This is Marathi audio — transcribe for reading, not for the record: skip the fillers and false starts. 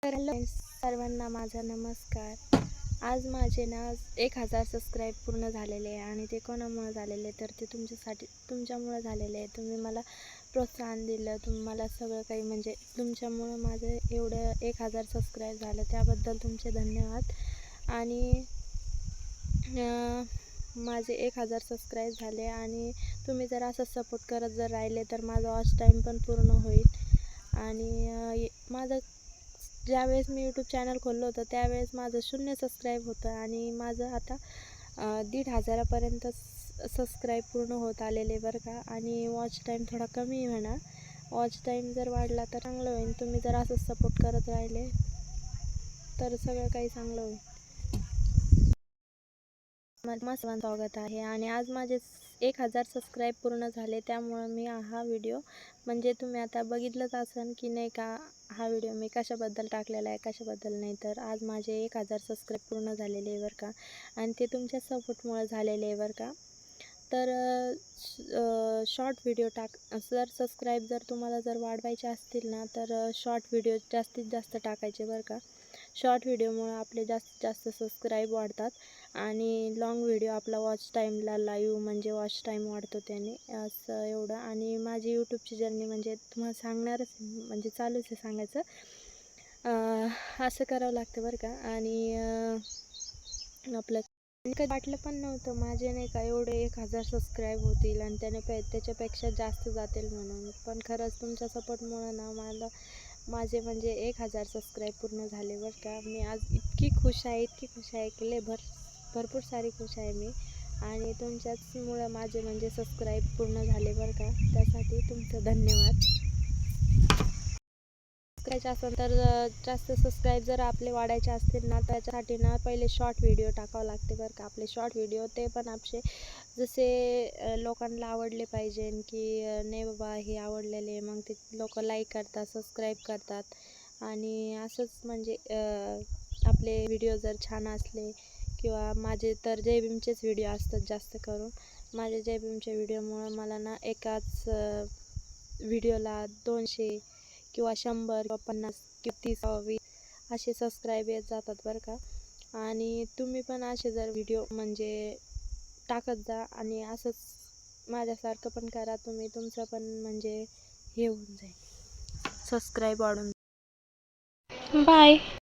तर हॅलो सर्वांना माझा नमस्कार. आज माझे 1000 सबस्क्राईब पूर्ण झालेले आहे आणि ते कोणामुळे झालेले तर ते तुमच्यामुळे झालेले आहे. तुम्ही मला प्रोत्साहन दिलं, तुम्ही मला सगळं काही म्हणजे तुमच्यामुळं माझं एवढं 1000 सबस्क्राईब झालं, त्याबद्दल तुमचे धन्यवाद. आणि माझे 1000 सबस्क्राईब झाले आणि तुम्ही जर असं सपोर्ट करत जर राहिले तर माझा वॉच टाईम पण पूर्ण होईल. आणि माझं ज्यावेळेस मी यूट्यूब चॅनल खोललं होतं त्यावेळेस माझं 0 सबस्क्राईब होतं आणि माझं आता 1500पर्यंत सबस्क्राईब पूर्ण होत आलेले बरं का. आणि वॉच टाईम थोडा कमी म्हणा, वॉच टाईम जर वाढला तर चांगलं होईल. तुम्ही जर असंच सपोर्ट करत राहिले तर सगळं काही चांगलं होईल. मस्त स्वागत आहे. आणि आज माझे 1000 सबस्क्राईब पूर्ण झाले, त्यामुळं मी हा व्हिडिओ म्हणजे तुम्ही आता बघितलंच असेल की नाही का, हा व्हिडिओ मी कशाबद्दल टाकलेला आहे कशाबद्दल नाही. तर आज माझे 1000 सबस्क्राईब पूर्ण झालेले आहे बरं का, आणि ते तुमच्या सपोर्टमुळे झालेले आहे बरं का. तर शॉर्ट व्हिडिओ जर सबस्क्राईब जर तुम्हाला जर वाढवायचे असतील ना तर शॉर्ट व्हिडिओ जास्तीत जास्त टाकायचे बरं का. शॉर्ट व्हिडिओमुळे आपले जास्तीत जास्त सबस्क्राईब वाढतात आणि लाँग व्हिडिओ आपला वॉच टाईमला लाईव्ह म्हणजे वॉच टाईम वाढतो त्याने, असं एवढं. आणि माझी यूट्यूबची जर्नी म्हणजे तुम्हाला सांगणारच म्हणजे चालूच आहे सांगायचं. असं करावं लागतं बरं का. आणि आपलं काही वाटलं पण नव्हतं माझे नाही का एवढे 1000 सबस्क्राईब होतील आणि त्याच्यापेक्षा जास्त जातील म्हणून. पण खरंच तुमच्या सपोर्टमुळं ना माझे म्हणजे 1000 सबस्क्राईब पूर्ण झाले बरं का. मी आज इतकी खुश आहे की भरपूर सारी खुश आहे मी. आणि तुमच्याचमुळं माझे म्हणजे सबस्क्राईब पूर्ण झाले बरं का. त्यासाठी तुमचं धन्यवाद. करायचे असेल तर जास्त सबस्क्राईब जर आपले वाढायचे असतील ना, त्याच्यासाठी ना पहिले शॉर्ट व्हिडिओ टाकावं लागते बरं का. आपले शॉर्ट व्हिडिओ ते पण आपले जसे लोकांना आवडले पाहिजे की नाही बाबा हे आवडलेले, मग ते लोक लाईक करतात, सबस्क्राईब करतात. आणि असंच म्हणजे आपले व्हिडिओ जर छान असले किंवा माझे तर जय भीमचेच व्हिडिओ असतात जास्त करून. माझे जय भीमच्या व्हिडिओमुळं मला ना एकाच व्हिडिओला 200 किंवा 100 किंवा 50 किंवा 30 20 असे सबस्क्राईब येत जातात बरं का. आणि तुम्ही पण असे जर व्हिडिओ म्हणजे टाकत जा आणि असंच माझ्यासारखं पण करा तुम्ही, तुमचं पण म्हणजे हे होऊन जाईल, सबस्क्राईब वाढून. बाय.